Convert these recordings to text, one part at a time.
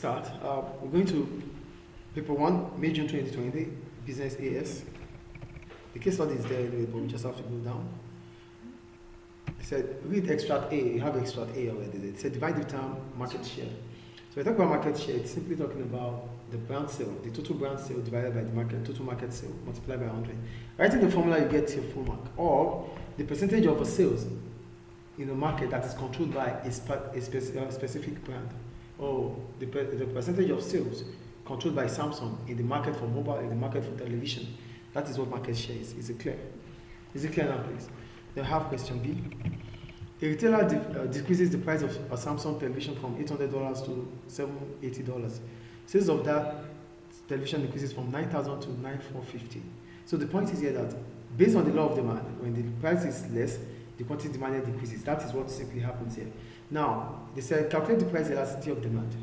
start. We're going to paper 1, May, June 2020, Business AS. The case study is there anyway, but we just have to go down. It said, read extract A. You have extract A already. It said, divide the term market share. So when we talk about market share, it's simply talking about the brand sale, the total brand sale divided by the total market sale multiplied by 100. Writing the formula, you get your full mark. Or the percentage of the sales in a market that is controlled by a specific brand. Or the percentage of sales controlled by Samsung in the market for mobile, in the market for television. That is what market share is. Is it clear? Is it clear now, please? Then have question B. A retailer decreases the price of a Samsung television from $800 to $780. Sales of that television increases from $9,000 to $9,450. So the point is here that based on the law of demand, when the price is less, the quantity demanded decreases. That is what simply happens here. Now, they said calculate the price elasticity of demand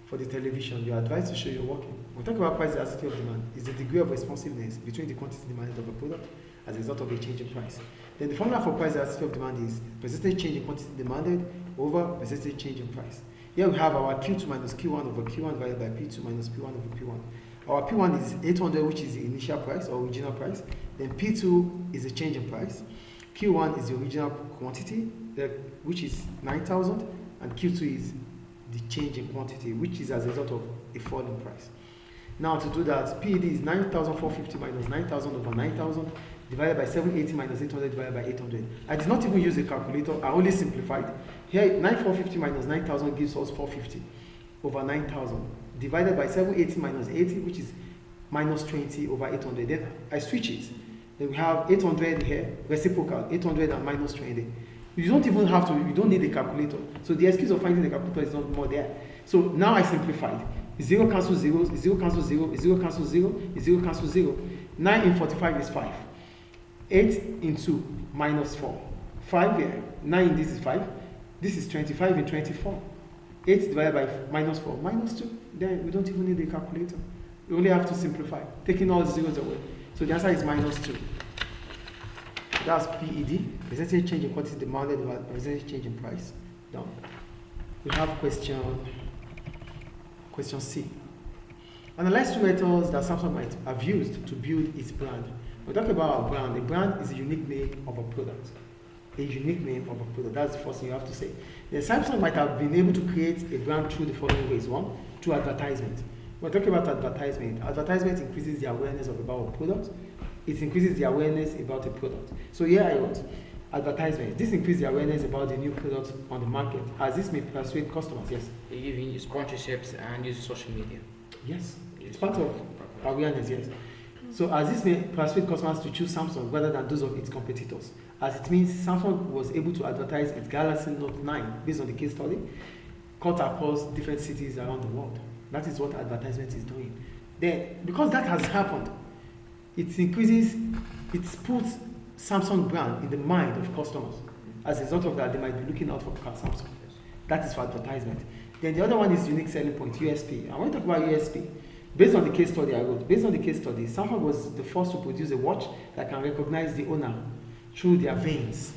for the television. You are advised to show your working. When we talk about price elasticity of demand, is the degree of responsiveness between the quantity demanded of a product as a result of a change in price. Then the formula for price elasticity of demand is percentage change in quantity demanded over percentage change in price. Here we have our Q2 minus Q1 over Q1 divided by P2 minus P1 over P1. Our P1 is 800, which is the initial price or original price. Then P2 is the change in price. Q1 is the original quantity, which is 9,000, and Q2 is the change in quantity, which is as a result of a fall in price. Now to do that, PED is 9,450 minus 9,000 over 9,000 divided by 780 minus 800 divided by 800. I did not even use a calculator, I only simplified. Here, 9,450 minus 9,000 gives us 450 over 9,000 divided by 780 minus 80, which is minus 20 over 800. Then I switch it. Then we have 800 here, reciprocal, 800 and minus 20. You don't even have to, you don't need a calculator. So the excuse of finding the calculator is not more there. So now I simplified. 0 cancels 0, 0 cancels 0, 0 cancels 0, 0 cancels 0. 9 in 45 is 5. 8 in 2 minus 4. 5 here. 9 in this is 5. This is 25 in 24. 8 divided by minus 4, minus 2. Then we don't even need a calculator. We only have to simplify, taking all the zeros away. So the answer is minus 2. That's PED, percentage change in quantity demanded over percentage change in price. Done. We have question C. Analyze two methods that Samsung might have used to build its brand. We talk about a brand. A brand is a unique name of a product. A unique name of a product. That's the first thing you have to say. Then Samsung might have been able to create a brand through the following ways. One, through advertisement. We're talking about advertisement. Advertisement increases the awareness about a product. It increases the awareness about a product. So here I wrote, advertisement. This increases the awareness about the new product on the market, as this may persuade customers. Yes? You even use sponsorships and use social media. Yes, it's part of awareness, yes. So as this may persuade customers to choose Samsung rather than those of its competitors, as it means Samsung was able to advertise its Galaxy Note 9 based on the case study, cut across different cities around the world. That is what advertisement is doing. Then, because that has happened, it increases, it puts Samsung brand in the mind of customers. As a result of that, they might be looking out for Samsung. That is for advertisement. Then the other one is unique selling point, USP. I want to talk about USP. Based on the case study I wrote, based on the case study, Samsung was the first to produce a watch that can recognize the owner through their veins.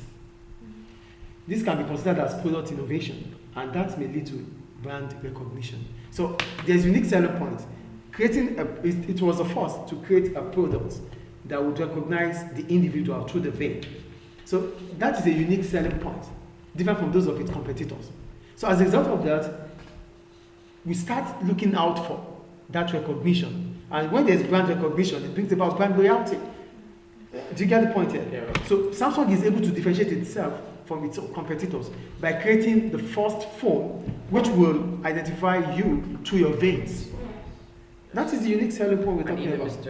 This can be considered as product innovation, and that may lead to brand recognition. So there's unique selling point. It was the first to create a product that would recognize the individual through the vein. So that is a unique selling point, different from those of its competitors. So as a result of that, we start looking out for that recognition. And when there's brand recognition, it brings about brand loyalty. Do you get the point here? Yeah. So Samsung is able to differentiate itself from its competitors by creating the first phone which will identify you through your veins. That is the unique selling point we're talking about.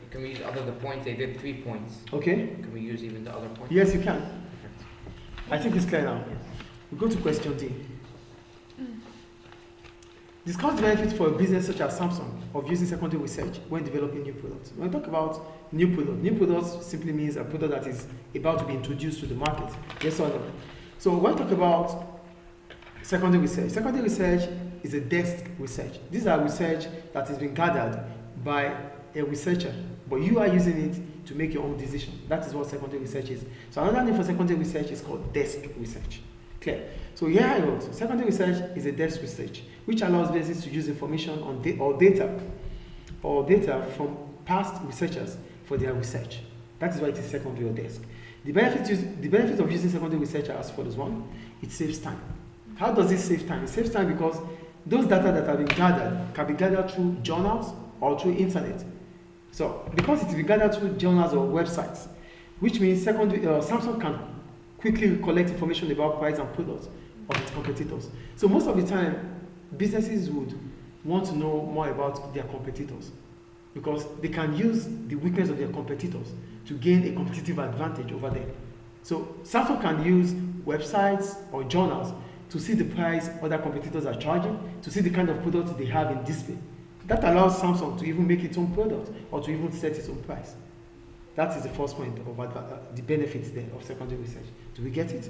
Can we use other the points? They did 3 points. Okay. Can we use even the other points? Yes, you can. Perfect. I think it's clear now. Yes. We go to question D. Discuss the benefits for a business such as Samsung of using secondary research when developing new products. When we talk about new products simply means a product that is about to be introduced to the market. Yes or no? So when we talk about secondary research is a desk research. These are research that has been gathered by a researcher, but you are using it to make your own decision. That is what secondary research is. So another name for secondary research is called desk research. Clear? So here I wrote, secondary research is a desk research which allows businesses to use information on data from past researchers for their research. That is why it is secondary or desk. The benefit of using secondary research are as follows. One, it saves time. How does it save time? It saves time because those data that have been gathered can be gathered through journals or through internet. So because it will be gathered through journals or websites, which means Samsung can quickly collect information about price and products of its competitors. So most of the time, businesses would want to know more about their competitors because they can use the weakness of their competitors to gain a competitive advantage over them. So Samsung can use websites or journals to see the price other competitors are charging, to see the kind of products they have in display. That allows Samsung to even make its own product or to even set its own price. That is the first point of the benefits there of secondary research. Do we get it?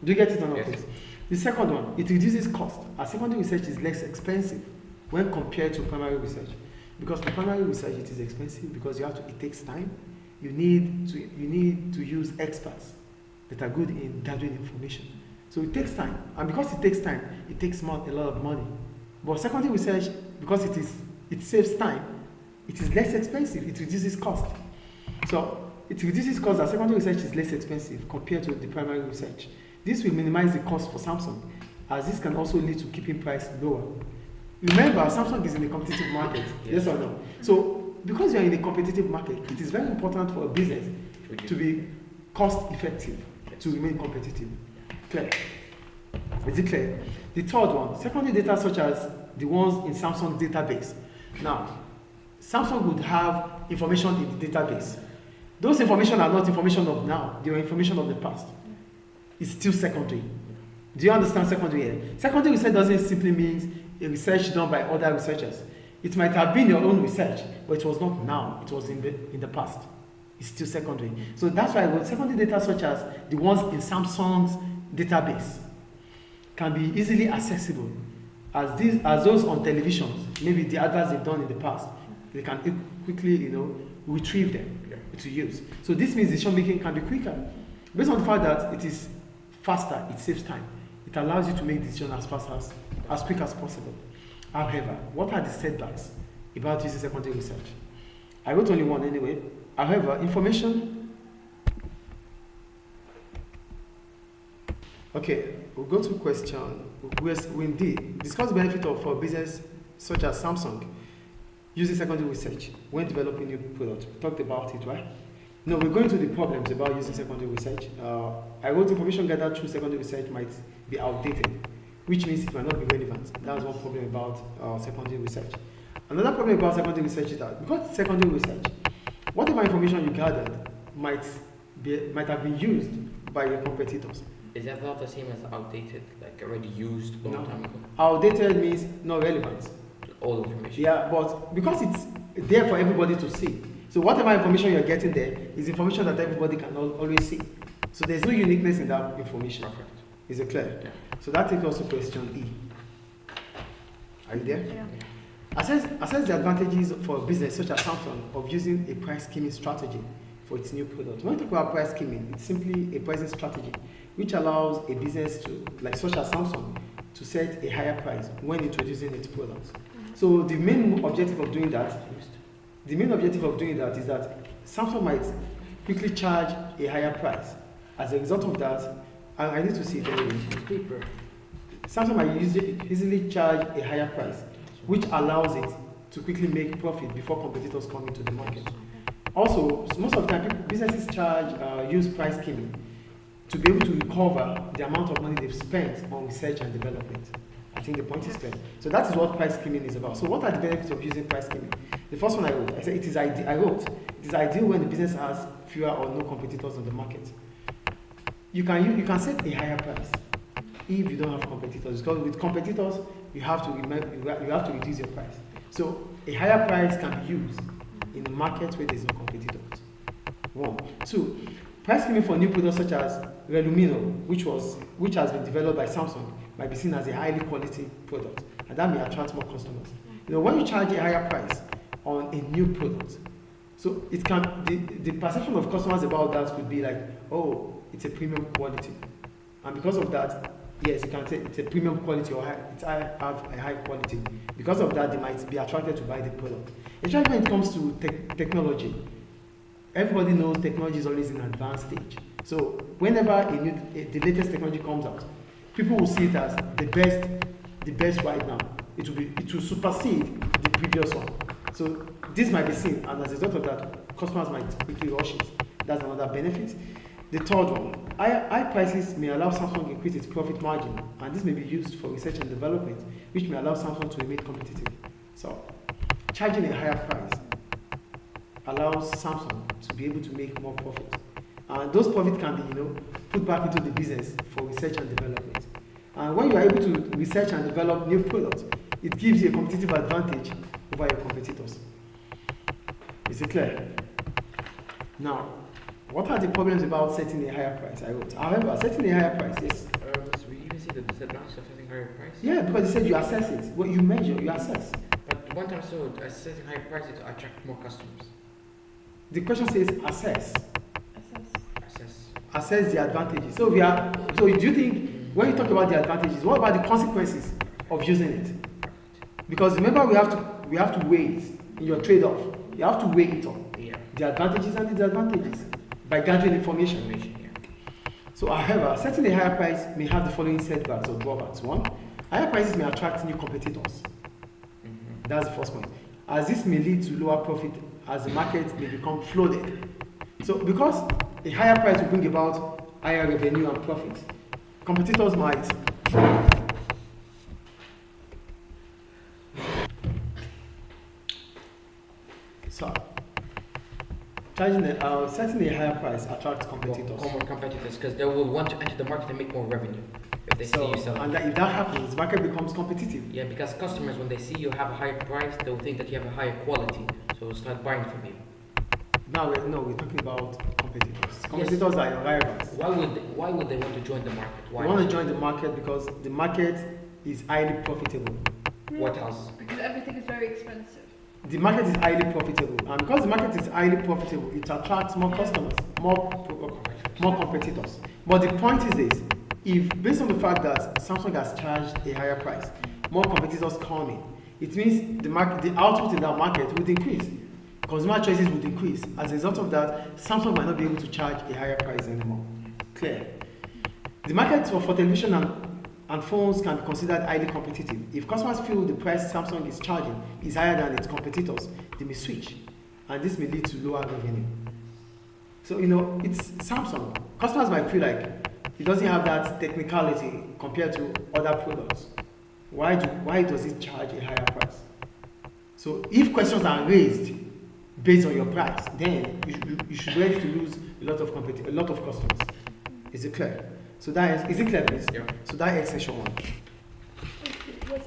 Do you get it or not? Yes. The second one, it reduces cost. As secondary research is less expensive when compared to primary research. Because for primary research it is expensive because it takes time. You need to use experts that are good in gathering information. So it takes time. And because it takes time, it takes a lot of money. But secondary research, because it saves time, it is less expensive, it reduces cost. So it reduces cost as secondary research is less expensive compared to the primary research. This will minimize the cost for Samsung, as this can also lead to keeping price lower. Remember, Samsung is in a competitive market, yes or no? So because you are in a competitive market, it is very important for a business to be cost effective, to remain competitive. Clear? Is it clear? The third one, secondary data such as the ones in Samsung's database. Now, Samsung would have information in the database. Those information are not information of now, they are information of the past. It's still secondary. Do you understand secondary here? Secondary research doesn't simply mean a research done by other researchers. It might have been your own research, but it was not now, it was in the past. It's still secondary. So that's why with secondary data such as the ones in Samsung's database can be easily accessible as those on televisions, maybe the adverts they've done in the past, they can quickly, retrieve them to use. So this means decision making can be quicker. Based on the fact that it is faster, it saves time. It allows you to make decisions as quick as possible. However, what are the setbacks about using secondary research? I wrote only one anyway. However, information. Okay, we'll go to question. We indeed discuss the benefit for business such as Samsung using secondary research when developing new products. We talked about it, right? No, we're going to the problems about using secondary research. I wrote information gathered through secondary research might be outdated, which means it might not be relevant. That's one problem about secondary research. Another problem about secondary research is that because secondary research, whatever information you gathered might have been used by your competitors. Is that not the same as outdated, like already used long time ago? Outdated means not relevant. All information. Yeah, but because it's there for everybody to see. So whatever information you're getting there is information that everybody can always see. So there's no uniqueness in that information. Perfect. Is it clear? Yeah. So that takes us to question E. Are you there? Yeah. Assess the advantages for a business such as Samsung of using a price scheming strategy for its new product. When we talk about price scheming, it's simply a pricing strategy which allows a business such as Samsung to set a higher price when introducing its products. So the main objective of doing that is that Samsung might quickly charge a higher price. As a result of that, I need to see it anyway. Samsung might easily charge a higher price, which allows it to quickly make profit before competitors come into the market. Also, most of the time, businesses use price scheming to be able to recover the amount of money they've spent on research and development. I think the point is clear. So that is what price scheming is about. So what are the benefits of using price scheming? The first one I wrote, I said it is ideal when the business has fewer or no competitors on the market. You can set a higher price if you don't have competitors, because with competitors you have to reduce your price. So a higher price can be used in a market where there's no competitors. 1. 2. Price scheming for new products such as Relumino, which has been developed by Samsung, might be seen as a highly quality product, and that may attract more customers. When you charge a higher price on a new product, so it can the perception of customers about that could be like, oh, it's a premium quality, and because of that, yes, you can say it's a premium quality or have a high quality. Because of that, they might be attracted to buy the product. Especially when it comes to technology. Everybody knows technology is always in advanced stage. So whenever the latest technology comes out, people will see it as the best right now. It will supersede the previous one. So this might be seen, and as a result of that, customers might quickly rush it. That's another benefit. The third one, high prices may allow Samsung to increase its profit margin, and this may be used for research and development, which may allow Samsung to remain competitive. So, charging a higher price allows Samsung to be able to make more profit, and those profits can be, put back into the business for research and development. And when you are able to research and develop new products, it gives you a competitive advantage over your competitors. Is it clear? Now, what are the problems about setting a higher price? I wrote. However, setting a higher price, yes. So we even see the disadvantage of setting higher price. Yeah, because you said you assess it. What you measure, you assess. But one time, so setting higher prices to attract more customers. The question says assess. Assess. Assess the advantages. So do you think when you talk about the advantages, what about the consequences of using it? Because remember, we have to weigh it in your trade-off. You have to weigh it all. Yeah. The advantages and the disadvantages by gathering information. Yeah. So, however, setting a higher price may have the following setbacks or drawbacks. One, higher prices may attract new competitors. That's the first point. As this may lead to lower profit as the market may become flooded. So, because a higher price will bring about higher revenue and profit, competitors might setting a higher price attracts competitors. More competitors, because they will want to enter the market and make more revenue if they see you selling. And if that happens, the market becomes competitive. Yeah, because customers, when they see you have a higher price, they will think that you have a higher quality, so they'll start buying from you. Now we're talking about competitors. Competitors are your rivals. Why would they want to join the market? Why? They want to join the market because the market is highly profitable. What else? Because everything is very expensive. The market is highly profitable, and because the market is highly profitable, it attracts more customers, more competitors. But the point is this: if based on the fact that Samsung has charged a higher price, more competitors come in, it means the output in that market would increase. Consumer choices would increase. As a result of that, Samsung might not be able to charge a higher price anymore. Clear. The market for television and phones can be considered highly competitive. If customers feel the price Samsung is charging is higher than its competitors, they may switch, and this may lead to lower revenue. So, it's Samsung. Customers might feel like it doesn't have that technicality compared to other products. Why does it charge a higher price? So, if questions are raised based on your price, then you should be ready to lose a lot of customers. Is it clear? So is it clear, please? Yeah. So that is section 1. What's